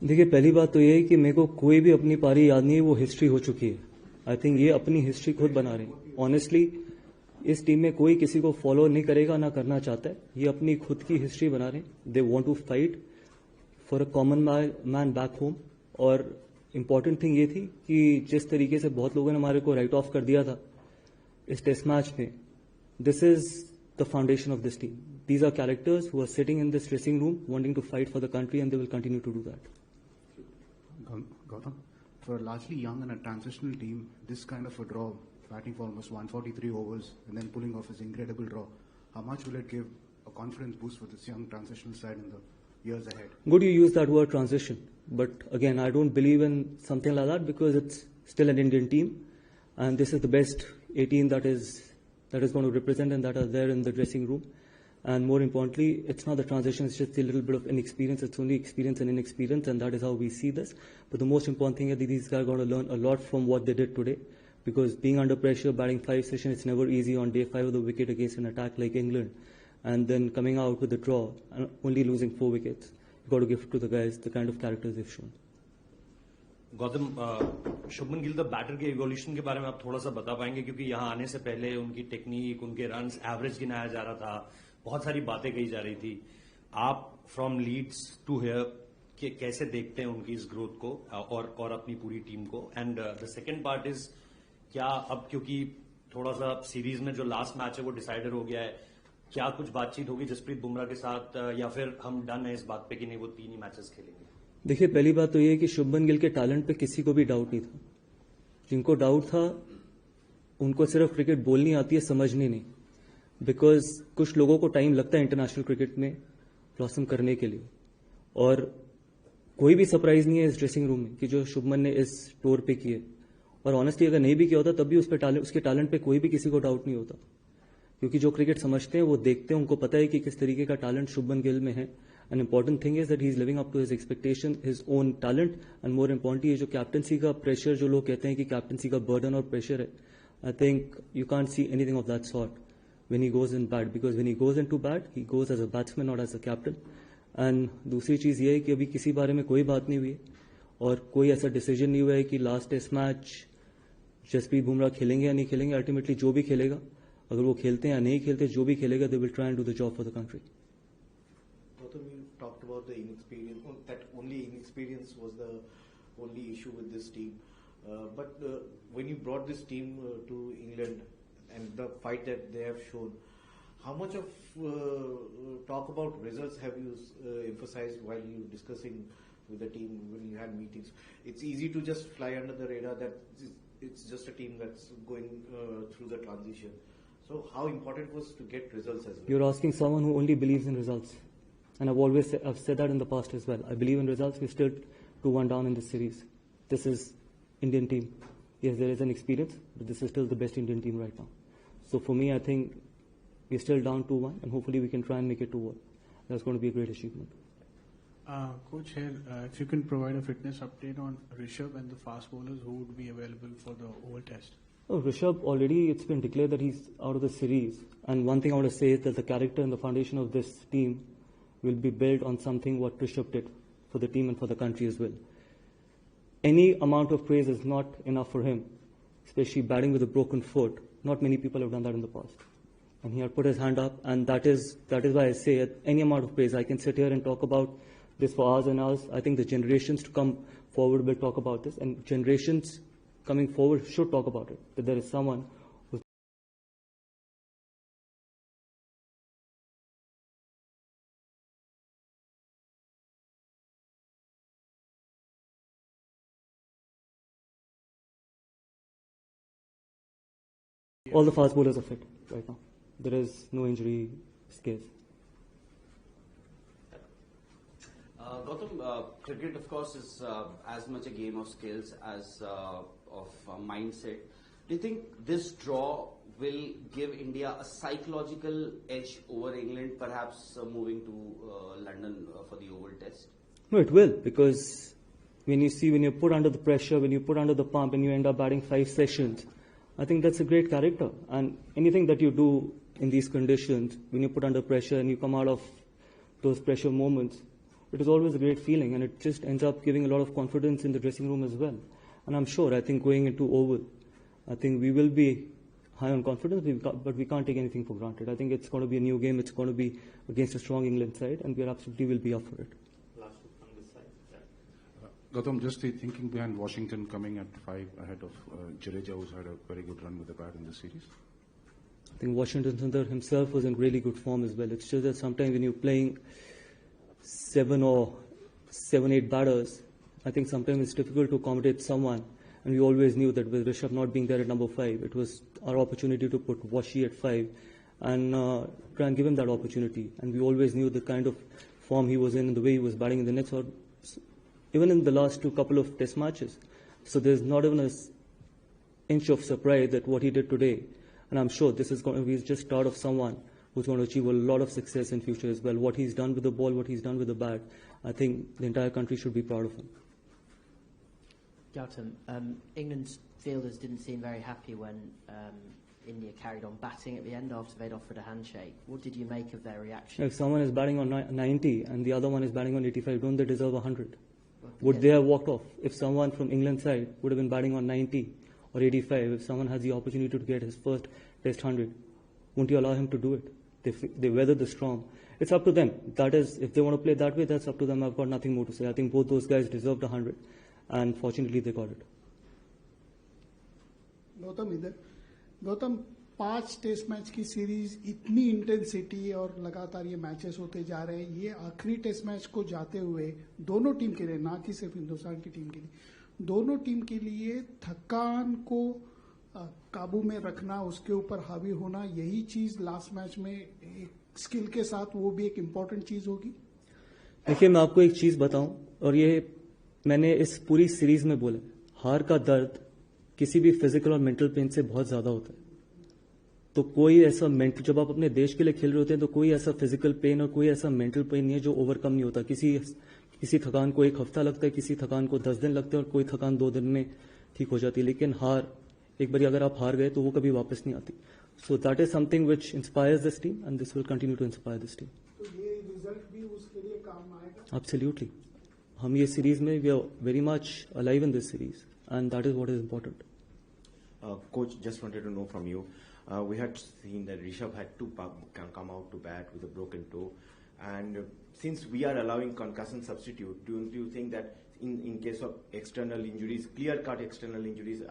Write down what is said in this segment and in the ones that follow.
देखिए, पहली बात तो ये है कि मेरे को कोई भी अपनी पारी याद नहीं है, वो हिस्ट्री हो चुकी है. आई थिंक ये अपनी हिस्ट्री खुद बना रहे हैं. ऑनेस्टली इस टीम में कोई किसी को फॉलो नहीं करेगा, ना करना चाहता है. ये अपनी खुद की हिस्ट्री बना रहे हैं. They want to fight for a common man back home. और इम्पॉर्टेंट थिंग ये थी कि जिस तरीके से बहुत लोगों ने हमारे को राइट ऑफ कर दिया था इस टेस्ट मैच में, this is the foundation of this team. These are characters who are sitting in this dressing room wanting to fight for the country, and they will continue to do that. Gautam, for a largely young and a transitional team, this kind of a draw, batting for almost 143 overs and then pulling off his incredible draw, how much will it give a confidence boost for this young transitional side in the years ahead? Good you use that word transition, but again, I don't believe in something like that because it's still an Indian team, and this is the best 18 that is going to represent and that are there in the dressing room. And more importantly, it's not the transition, it's just a little bit of inexperience. It's only experience and inexperience, and that is how we see this. But the most important thing is that these guys are going to learn a lot from what they did today. Because being under pressure, batting 5 sessions, it's never easy on day 5 of the wicket against an attack like England. And then coming out with the draw and only losing 4 wickets. You've got to give it to the guys, the kind of characters they've shown. Gautam, Shubman Gill the batter के evolution के बारे में आप थोड़ा सा बता पाएंगे, क्योंकि यहाँ आने से पहले उनकी टेक्निक, उनके रन्स, एवरेज गिनाया जा रहा था, बहुत सारी बातें कही जा रही थी. आप फ्रॉम लीड्स टू हियर के कैसे देखते हैं उनकी इस ग्रोथ को और अपनी पूरी टीम को? And the second part is, क्या अब क्योंकि थोड़ा सा सीरीज में जो लास्ट मैच है वो डिसाइडर हो गया है, क्या कुछ बातचीत होगी जसप्रीत बुमराह के साथ, या फिर हम डन है इस बात पे कि नहीं वो 3 ही मैचेस खेलेंगे? देखिए, पहली बात तो ये है कि शुभमन गिल के टैलेंट पे किसी को भी डाउट नहीं था. जिनको डाउट था उनको सिर्फ क्रिकेट बोलनी आती है, समझनी नहीं. बिकॉज कुछ लोगों को टाइम लगता है इंटरनेशनल क्रिकेट में ब्लॉसम करने के लिए, और कोई भी सरप्राइज नहीं है इस ड्रेसिंग रूम में कि जो शुभमन ने इस टूर पे किए. और ऑनेस्टली अगर नहीं भी किया होता तब भी उसके टैलेंट पे कोई भी किसी को डाउट नहीं होता, क्योंकि जो क्रिकेट समझते हैं वो देखते हैं, उनको पता है कि किस तरीके का टैलेंट शुभमन गिल में है. An important thing is that he is living up to his expectation, his own talent. And more importantly, ये जो कैप्टनसी का प्रेशर, जो लोग कहते हैं कि कैप्टनसी का बर्डन और प्रेशर है, I think you can't see anything of that sort when he goes in bat, because when he goes into bat, he goes as a batsman, not as a captain. And दूसरी चीज़ ये है कि अभी किसी बारे में कोई बात नहीं हुई है और कोई ऐसा डिसीजन नहीं हुआ है कि last test match Jasprit Bumrah खेलेंगे या नहीं खेलेंगे. अल्टीमेटली जो भी खेलेगा, अगर वो खेलते हैं या नहीं खेलते, जो भी खेलेगा, they will try and do the job for the country. Gautam, you talked about the inexperience, that only inexperience was the only issue with this team. But when you brought this team to England, and the fight that they have shown, how much of talk about results have you emphasized while you discussing with the team when you had meetings? It's easy to just fly under the radar that it's just a team that's going through the transition. So how important was to get results as well? You're asking someone who only believes in results, and I've said that in the past as well. I believe in results. We're still 2-1 down in this series. This is Indian team. Yes, there is an experience, but this is still the best Indian team right now. So for me, I think we're still down 2-1, and hopefully we can try and make it 2-1. That's going to be a great achievement. Coach, here, if you can provide a fitness update on Rishabh and the fast bowlers who would be available for the Oval Test. Oh, Rishabh, already it's been declared that he's out of the series. And one thing I want to say is that the character and the foundation of this team will be built on something what Rishabh did for the team and for the country as well. Any amount of praise is not enough for him, especially batting with a broken foot. Not many people have done that in the past. And he had put his hand up, and that is why I say at any amount of praise. I can sit here and talk about this for hours and hours. I think the generations to come forward will talk about this, and generations coming forward should talk about it. That there is someone who's all the fast bowlers are fit right now. There is no injury case. Gautam, cricket of course is as much a game of skills as of mindset. Do you think this draw will give India a psychological edge over England, perhaps moving to London for the Oval Test? No, it will, because when you're put under the pressure, when you put under the pump and you end up batting 5 sessions, I think that's a great character. And anything that you do in these conditions, when you put under pressure and you come out of those pressure moments, it is always a great feeling, and it just ends up giving a lot of confidence in the dressing room as well. And I'm sure, I think going into Oval, I think we will be high on confidence, but we can't take anything for granted. I think it's going to be a new game. It's going to be against a strong England side, and we absolutely will be up for it. Last one on this side. Yeah. Gautam, just the thinking behind Washington coming at 5 ahead of Jadeja, who's had a very good run with the bat in the series. I think Washington Sundar himself was in really good form as well. It's just that sometimes when you're playing 7 or 8 batters, I think sometimes it's difficult to accommodate someone. And we always knew that with Rishabh not being there at number 5, it was our opportunity to put Washi at 5 and try and give him that opportunity. And we always knew the kind of form he was in and the way he was batting in the nets, or even in the last couple of test matches. So there's not even an inch of surprise that what he did today. And I'm sure this is going to be just start of someone who's going to achieve a lot of success in future as well. What he's done with the ball, what he's done with the bat, I think the entire country should be proud of him. Gautam, England's fielders didn't seem very happy when India carried on batting at the end after they'd offered a handshake. What did you make of their reaction? If someone is batting on 90 and the other one is batting on 85, don't they deserve 100? Well, Would yeah. they have walked off? If someone from England's side would have been batting on 90 or 85, if someone has the opportunity to get his first test 100, won't you allow him to do it? They weathered the storm. It's up to them. That is, if they want to play that way, that's up to them. I've got nothing more to say. I think both those guys deserved 100. And fortunately they got it. Gautam 5 test match की series, इतनी intensity और लगातार ये matches होते जा रहे हैं. ये आखिरी टेस्ट मैच को जाते हुए दोनों टीम के लिए, ना कि सिर्फ हिंदुस्तान की टीम के लिए, दोनों टीम के लिए थकान को काबू में रखना, उसके ऊपर हावी होना, यही चीज लास्ट मैच में एक स्किल के साथ वो भी एक इम्पोर्टेंट चीज होगी. देखिए, मैं आपको एक चीज बताऊं, और ये मैंने इस पूरी सीरीज में बोला, हार का दर्द किसी भी फिजिकल और मेंटल पेन से बहुत ज्यादा होता है. तो कोई ऐसा मेंटल, जब आप अपने देश के लिए खेल रहे होते हैं तो कोई ऐसा फिजिकल पेन और कोई ऐसा मेंटल पेन नहीं है जो ओवरकम नहीं होता. किसी थकान को 1 हफ्ता लगता है, किसी थकान को 10 दिन लगते हैं, और कोई थकान 2 दिन में ठीक हो जाती है. लेकिन हार, एक बार अगर आप हार गए तो वो कभी वापस नहीं आती. So that is something which inspires this team, and this will continue to inspire this team. तो ये रिजल्ट भी उसके लिए काम आएगा. एब्सोल्युटली. हम ये सीरीज में we are very much alive in this series, and that is what is important. Coach, just wanted to know from you, we had seen that Rishabh had to come out to bat with a broken toe, and since we are allowing concussion substitute, do you think that in case of external injuries, clear-cut external injuries,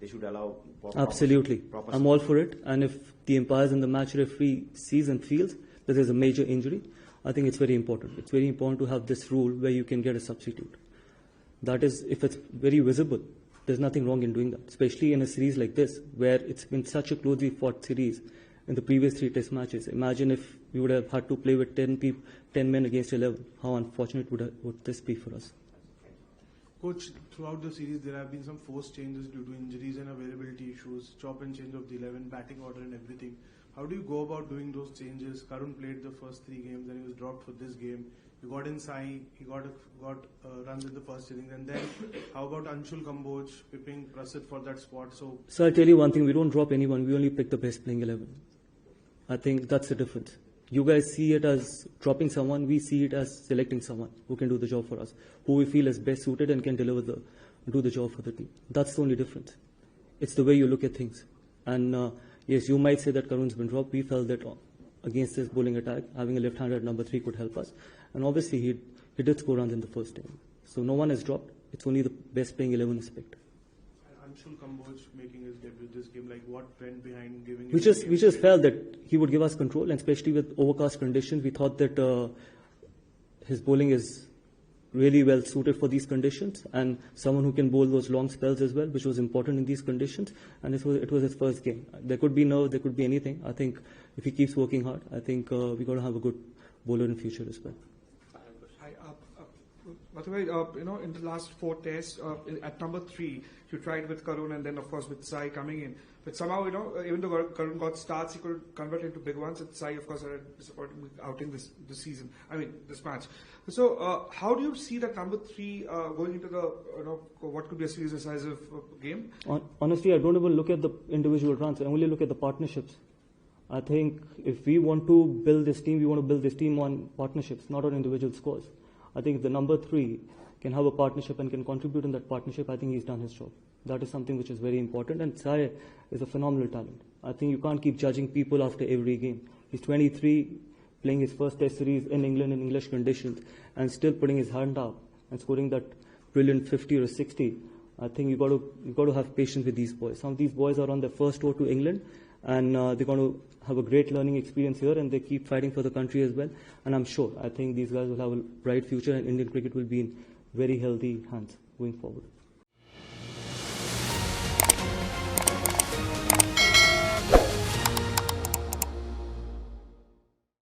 they should allow Absolutely. I'm all for it, and if the umpires and the match referee sees and feels that there's a major injury, I think it's very important. It's very important to have this rule where you can get a substitute. That is, if it's very visible, there's nothing wrong in doing that, especially in a series like this, where it's been such a closely fought series in the previous 3 test matches. Imagine if we would have had to play with 10 men against 11. How unfortunate would this be for us? Coach, throughout the series there have been some forced changes due to injuries and availability issues, chop and change of the 11, batting order and everything. How do you go about doing those changes? Karun played the first 3 games and he was dropped for this game. You got in Sai, he got runs in the first innings, and then how about Anshul Kamboj pipping Prasid for that spot? So I'll tell you one thing, we don't drop anyone, we only pick the best playing 11. I think that's the difference. You guys see it as dropping someone, we see it as selecting someone who can do the job for us, who we feel is best suited and can do the job for the team. That's the only difference. It's the way you look at things. And yes, you might say that Karun's been dropped. We felt that against this bowling attack, having a left-hander at number 3 could help us. And obviously, he did score runs in the first inning. So no one is dropped. It's only the best playing 11 is picked. Anshul Kamboj making his debut this game, like what went behind giving? We just felt that he would give us control, and especially with overcast conditions, we thought that his bowling is really well suited for these conditions, and someone who can bowl those long spells as well, which was important in these conditions. And it was his first game. There could be nerve, there could be anything. I think if he keeps working hard, I think we're going to have a good bowler in future as well. Hi, by the way, in the last 4 tests, at number 3, you tried with Karun and then, of course, with Sai coming in. But somehow, even though Karun got starts, he could convert into big ones. And Sai, of course, had a disappointing outing this season. This match. So, how do you see that number 3 going into the, what could be a series the size of game? Honestly, I don't even look at the individual runs. I only look at the partnerships. I think if we want to build this team, we want to build this team on partnerships, not on individual scores. I think if the number 3 can have a partnership and can contribute in that partnership, I think he's done his job. That is something which is very important, and Sai is a phenomenal talent. I think you can't keep judging people after every game. He's 23, playing his first test series in England in English conditions, and still putting his hand up and scoring that brilliant 50 or 60. I think you got to have patience with these boys. Some of these boys are on their first tour to England, and they're going to have a great learning experience here, and they keep fighting for the country as well. And I'm sure, I think these guys will have a bright future, and Indian cricket will be in very healthy hands going forward.